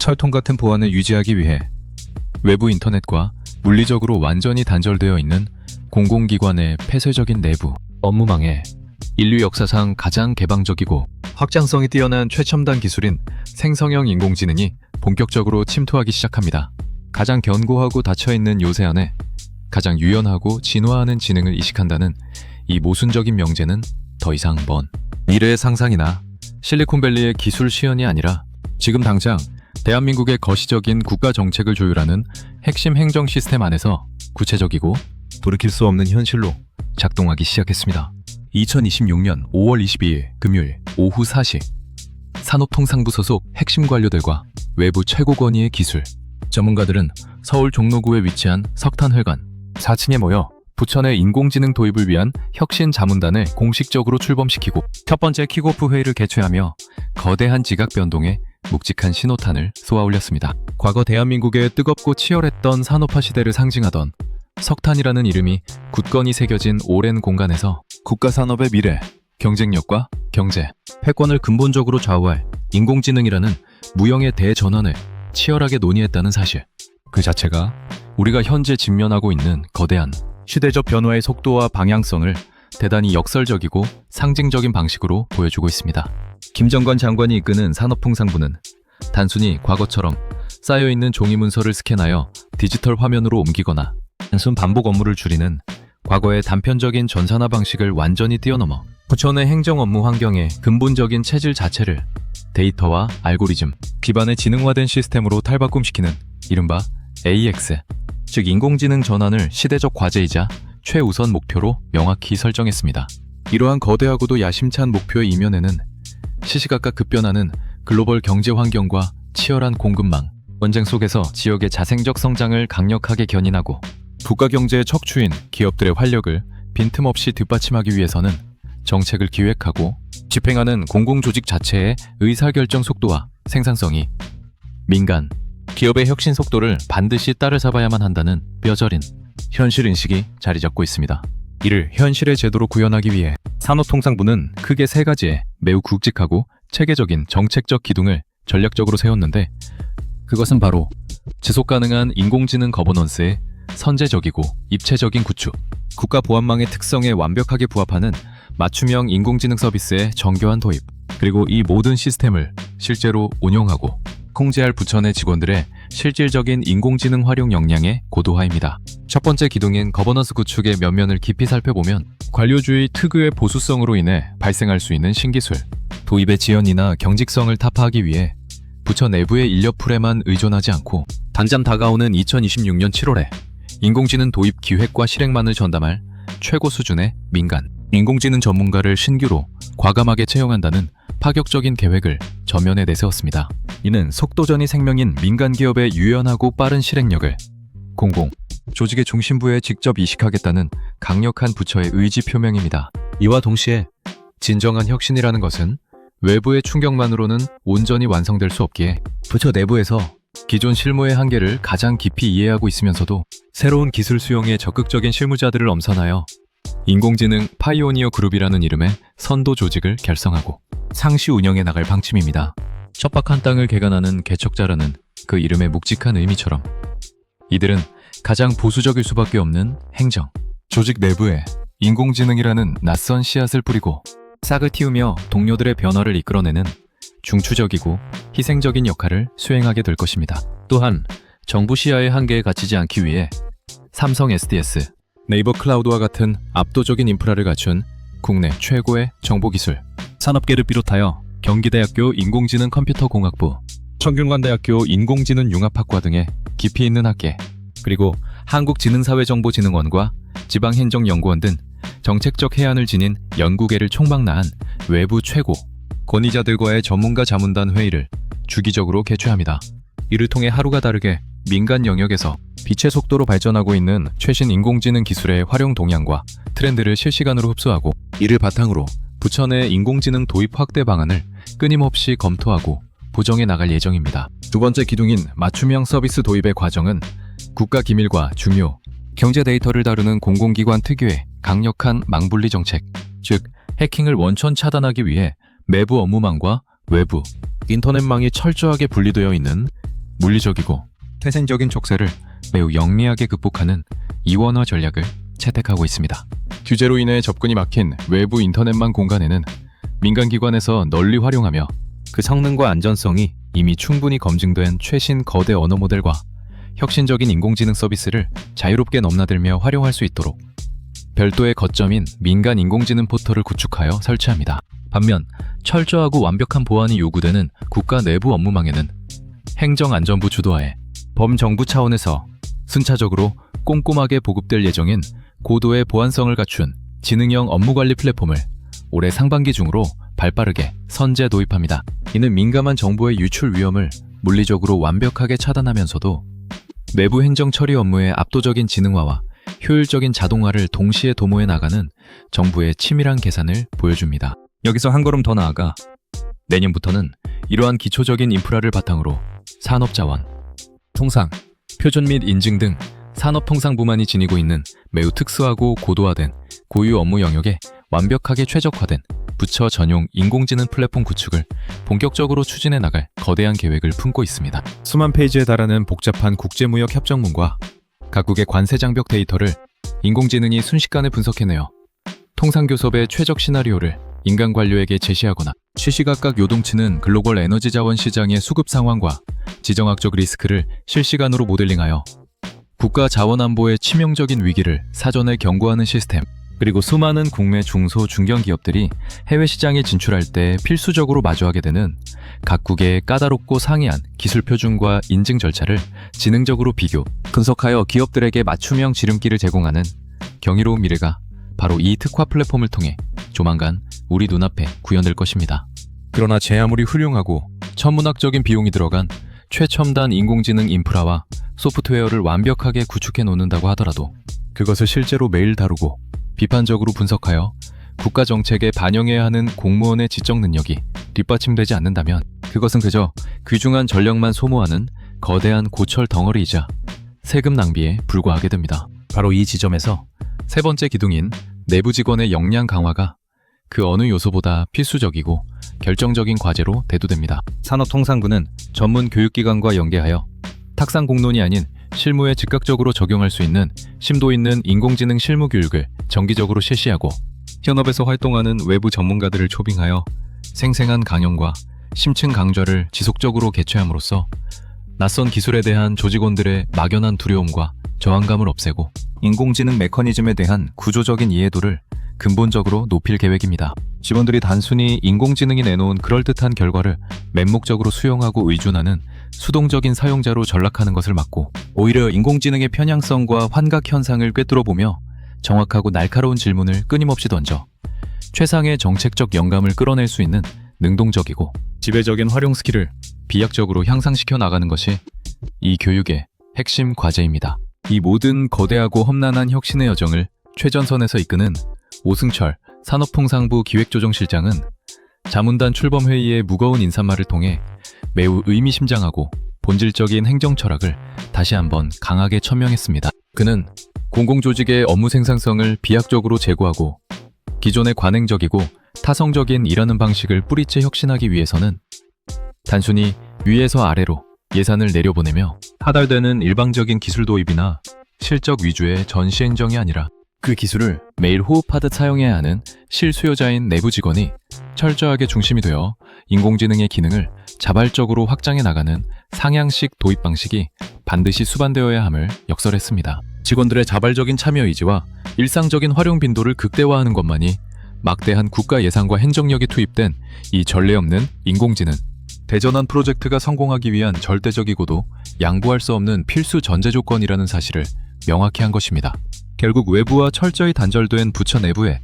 철통 같은 보안을 유지하기 위해 외부 인터넷과 물리적으로 완전히 단절되어 있는 공공기관의 폐쇄적인 내부 업무망에 인류 역사상 가장 개방적이고 확장성이 뛰어난 최첨단 기술인 생성형 인공지능이 본격적으로 침투하기 시작합니다. 가장 견고하고 닫혀있는 요새 안에 가장 유연하고 진화하는 지능을 이식한다는 이 모순적인 명제는 더 이상 먼 미래의 상상이나 실리콘밸리의 기술 시연이 아니라 지금 당장 대한민국의 거시적인 국가 정책을 조율하는 핵심 행정 시스템 안에서 구체적이고 돌이킬 수 없는 현실로 작동하기 시작했습니다. 2026년 5월 22일 금요일 오후 4시 산업통상부 소속 핵심 관료들과 외부 최고 권위의 기술 전문가들은 서울 종로구에 위치한 석탄회관 4층에 모여 부천의 인공지능 도입을 위한 혁신 자문단을 공식적으로 출범시키고 첫 번째 킥오프 회의를 개최하며 거대한 지각 변동에 묵직한 신호탄을 쏘아올렸습니다. 과거 대한민국의 뜨겁고 치열했던 산업화 시대를 상징하던 석탄이라는 이름이 굳건히 새겨진 오랜 공간에서 국가 산업의 미래, 경쟁력과 경제, 패권을 근본적으로 좌우할 인공지능이라는 무형의 대전환을 치열하게 논의했다는 사실, 그 자체가 우리가 현재 직면하고 있는 거대한 시대적 변화의 속도와 방향성을 대단히 역설적이고 상징적인 방식으로 보여주고 있습니다. 김정관 장관이 이끄는 산업통상부는 단순히 과거처럼 쌓여있는 종이 문서를 스캔하여 디지털 화면으로 옮기거나 단순 반복 업무를 줄이는 과거의 단편적인 전산화 방식을 완전히 뛰어넘어 부천의 행정 업무 환경의 근본적인 체질 자체를 데이터와 알고리즘 기반의 지능화된 시스템으로 탈바꿈시키는 이른바 AX, 즉 인공지능 전환을 시대적 과제이자 최우선 목표로 명확히 설정했습니다. 이러한 거대하고도 야심찬 목표의 이면에는 시시각각 급변하는 글로벌 경제 환경과 치열한 공급망, 전쟁 속에서 지역의 자생적 성장을 강력하게 견인하고 국가 경제의 척추인 기업들의 활력을 빈틈없이 뒷받침하기 위해서는 정책을 기획하고 집행하는 공공조직 자체의 의사결정 속도와 생산성이 민간, 기업의 혁신 속도를 반드시 따라잡아야만 한다는 뼈저린 현실인식이 자리 잡고 있습니다. 이를 현실의 제도로 구현하기 위해 산업통상부는 크게 세 가지의 매우 굵직하고 체계적인 정책적 기둥을 전략적으로 세웠는데 그것은 바로 지속가능한 인공지능 거버넌스의 선제적이고 입체적인 구축, 국가 보안망의 특성에 완벽하게 부합하는 맞춤형 인공지능 서비스의 정교한 도입, 그리고 이 모든 시스템을 실제로 운용하고 통제할 부천의 직원들의 실질적인 인공지능 활용 역량의 고도화입니다. 첫 번째 기둥인 거버넌스 구축의 면면을 깊이 살펴보면 관료주의 특유의 보수성으로 인해 발생할 수 있는 신기술, 도입의 지연이나 경직성을 타파하기 위해 부천 내부의 인력풀에만 의존하지 않고 당장 다가오는 2026년 7월에 인공지능 도입 기획과 실행만을 전담할 최고 수준의 민간, 인공지능 전문가를 신규로 과감하게 채용한다는 파격적인 계획을 전면에 내세웠습니다. 이는 속도전이 생명인 민간 기업의 유연하고 빠른 실행력을 공공, 조직의 중심부에 직접 이식하겠다는 강력한 부처의 의지 표명입니다. 이와 동시에 진정한 혁신이라는 것은 외부의 충격만으로는 온전히 완성될 수 없기에 부처 내부에서 기존 실무의 한계를 가장 깊이 이해하고 있으면서도 새로운 기술 수용에 적극적인 실무자들을 엄선하여 인공지능 파이오니어 그룹이라는 이름의 선도 조직을 결성하고 상시 운영해 나갈 방침입니다. 척박한 땅을 개간하는 개척자라는 그 이름의 묵직한 의미처럼 이들은 가장 보수적일 수밖에 없는 행정, 조직 내부에 인공지능이라는 낯선 씨앗을 뿌리고 싹을 틔우며 동료들의 변화를 이끌어내는 중추적이고 희생적인 역할을 수행하게 될 것입니다. 또한 정부 시야의 한계에 갇히지 않기 위해 삼성 SDS, 네이버 클라우드와 같은 압도적인 인프라를 갖춘 국내 최고의 정보기술 산업계를 비롯하여 경기대학교 인공지능 컴퓨터공학부, 청균관대학교 인공지능 융합학과 등의 깊이 있는 학계, 그리고 한국지능사회정보진흥원과 지방행정연구원 등 정책적 해안을 지닌 연구계를 총망라한 외부 최고 권위자들과의 전문가 자문단 회의를 주기적으로 개최합니다. 이를 통해 하루가 다르게 민간 영역에서 빛의 속도로 발전하고 있는 최신 인공지능 기술의 활용 동향과 트렌드를 실시간으로 흡수하고 이를 바탕으로 부천의 인공지능 도입 확대 방안을 끊임없이 검토하고 보정해 나갈 예정입니다. 두 번째 기둥인 맞춤형 서비스 도입의 과정은 국가 기밀과 중요, 경제 데이터를 다루는 공공기관 특유의 강력한 망분리 정책, 즉 해킹을 원천 차단하기 위해 내부 업무망과 외부 인터넷망이 철저하게 분리되어 있는 물리적이고 태생적인 촉세를 매우 영리하게 극복하는 이원화 전략을 채택하고 있습니다. 규제로 인해 접근이 막힌 외부 인터넷망 공간에는 민간기관에서 널리 활용하며 그 성능과 안전성이 이미 충분히 검증된 최신 거대 언어 모델과 혁신적인 인공지능 서비스를 자유롭게 넘나들며 활용할 수 있도록 별도의 거점인 민간 인공지능 포털을 구축하여 설치합니다. 반면 철저하고 완벽한 보안이 요구되는 국가 내부 업무망에는 행정안전부 주도하에 범정부 차원에서 순차적으로 꼼꼼하게 보급될 예정인 고도의 보안성을 갖춘 지능형 업무관리 플랫폼을 올해 상반기 중으로 발빠르게 선제 도입합니다. 이는 민감한 정보의 유출 위험을 물리적으로 완벽하게 차단하면서도 내부 행정 처리 업무의 압도적인 지능화와 효율적인 자동화를 동시에 도모해 나가는 정부의 치밀한 계산을 보여줍니다. 여기서 한 걸음 더 나아가 내년부터는 이러한 기초적인 인프라를 바탕으로 산업자원, 통상, 표준 및 인증 등 산업통상부만이 지니고 있는 매우 특수하고 고도화된 고유 업무 영역에 완벽하게 최적화된 부처 전용 인공지능 플랫폼 구축을 본격적으로 추진해 나갈 거대한 계획을 품고 있습니다. 수만 페이지에 달하는 복잡한 국제무역 협정문과 각국의 관세 장벽 데이터를 인공지능이 순식간에 분석해내어 통상교섭의 최적 시나리오를 인간 관료에게 제시하거나 시시각각 요동치는 글로벌 에너지 자원 시장의 수급 상황과 지정학적 리스크를 실시간으로 모델링하여 국가 자원 안보의 치명적인 위기를 사전에 경고하는 시스템, 그리고 수많은 국내 중소 중견 기업들이 해외 시장에 진출할 때 필수적으로 마주하게 되는 각국의 까다롭고 상이한 기술 표준과 인증 절차를 지능적으로 비교, 분석하여 기업들에게 맞춤형 지름길을 제공하는 경이로운 미래가 바로 이 특화 플랫폼을 통해 조만간 우리 눈앞에 구현될 것입니다. 그러나 제 아무리 훌륭하고 천문학적인 비용이 들어간 최첨단 인공지능 인프라와 소프트웨어를 완벽하게 구축해 놓는다고 하더라도 그것을 실제로 매일 다루고 비판적으로 분석하여 국가 정책에 반영해야 하는 공무원의 지적 능력이 뒷받침되지 않는다면 그것은 그저 귀중한 전력만 소모하는 거대한 고철 덩어리이자 세금 낭비에 불과하게 됩니다. 바로 이 지점에서 세 번째 기둥인 내부 직원의 역량 강화가 그 어느 요소보다 필수적이고 결정적인 과제로 대두됩니다. 산업통상부는 전문 교육기관과 연계하여 탁상 공론이 아닌 실무에 즉각적으로 적용할 수 있는 심도 있는 인공지능 실무 교육을 정기적으로 실시하고 현업에서 활동하는 외부 전문가들을 초빙하여 생생한 강연과 심층 강좌를 지속적으로 개최함으로써 낯선 기술에 대한 조직원들의 막연한 두려움과 저항감을 없애고 인공지능 메커니즘에 대한 구조적인 이해도를 근본적으로 높일 계획입니다. 직원들이 단순히 인공지능이 내놓은 그럴듯한 결과를 맹목적으로 수용하고 의존하는 수동적인 사용자로 전락하는 것을 막고 오히려 인공지능의 편향성과 환각 현상을 꿰뚫어보며 정확하고 날카로운 질문을 끊임없이 던져 최상의 정책적 영감을 끌어낼 수 있는 능동적이고 지배적인 활용 스킬을 비약적으로 향상시켜 나가는 것이 이 교육의 핵심 과제입니다. 이 모든 거대하고 험난한 혁신의 여정을 최전선에서 이끄는 오승철 산업통상부 기획조정실장은 자문단 출범회의의 무거운 인사말을 통해 매우 의미심장하고 본질적인 행정 철학을 다시 한번 강하게 천명했습니다. 그는 공공조직의 업무 생산성을 비약적으로 제고하고 기존의 관행적이고 타성적인 일하는 방식을 뿌리째 혁신하기 위해서는 단순히 위에서 아래로 예산을 내려보내며 하달되는 일방적인 기술 도입이나 실적 위주의 전시행정이 아니라 그 기술을 매일 호흡하듯 사용해야 하는 실수요자인 내부 직원이 철저하게 중심이 되어 인공지능의 기능을 자발적으로 확장해 나가는 상향식 도입 방식이 반드시 수반되어야 함을 역설했습니다. 직원들의 자발적인 참여 의지와 일상적인 활용 빈도를 극대화하는 것만이 막대한 국가 예산과 행정력이 투입된 이 전례 없는 인공지능 대전환 프로젝트가 성공하기 위한 절대적이고도 양보할 수 없는 필수 전제 조건이라는 사실을 명확히 한 것입니다. 결국 외부와 철저히 단절된 부처 내부에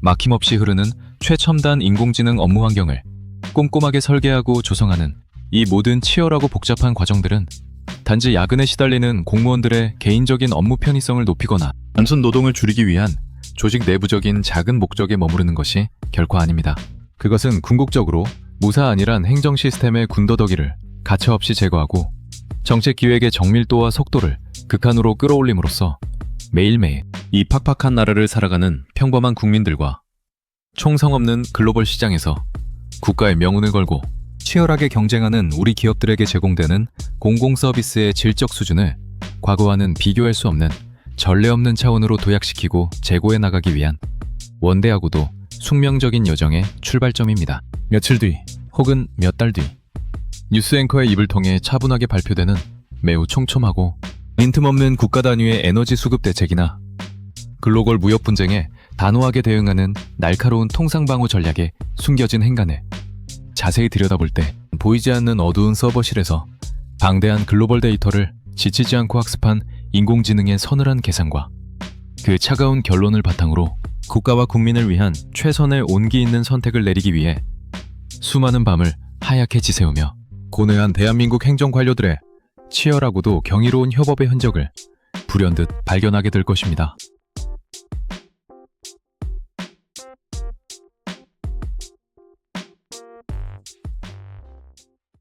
막힘없이 흐르는 최첨단 인공지능 업무 환경을 꼼꼼하게 설계하고 조성하는 이 모든 치열하고 복잡한 과정들은 단지 야근에 시달리는 공무원들의 개인적인 업무 편의성을 높이거나 단순 노동을 줄이기 위한 조직 내부적인 작은 목적에 머무르는 것이 결코 아닙니다. 그것은 궁극적으로 무사안일한 행정 시스템의 군더더기를 가차없이 제거하고 정책 기획의 정밀도와 속도를 극한으로 끌어올림으로써 매일매일 이 팍팍한 나라를 살아가는 평범한 국민들과 총성 없는 글로벌 시장에서 국가의 명운을 걸고 치열하게 경쟁하는 우리 기업들에게 제공되는 공공 서비스의 질적 수준을 과거와는 비교할 수 없는 전례 없는 차원으로 도약시키고 재고해 나가기 위한 원대하고도 숙명적인 여정의 출발점입니다. 며칠 뒤 혹은 몇 달 뒤 뉴스 앵커의 입을 통해 차분하게 발표되는 매우 촘촘하고 빈틈없는 국가 단위의 에너지 수급 대책이나 글로벌 무역 분쟁에 단호하게 대응하는 날카로운 통상방어 전략에 숨겨진 행간을 자세히 들여다볼 때 보이지 않는 어두운 서버실에서 방대한 글로벌 데이터를 지치지 않고 학습한 인공지능의 서늘한 계산과 그 차가운 결론을 바탕으로 국가와 국민을 위한 최선의 온기 있는 선택을 내리기 위해 수많은 밤을 하얗게 지새우며 고뇌한 대한민국 행정관료들의 치열하고도 경이로운 협업의 흔적을 불현듯 발견하게 될 것입니다.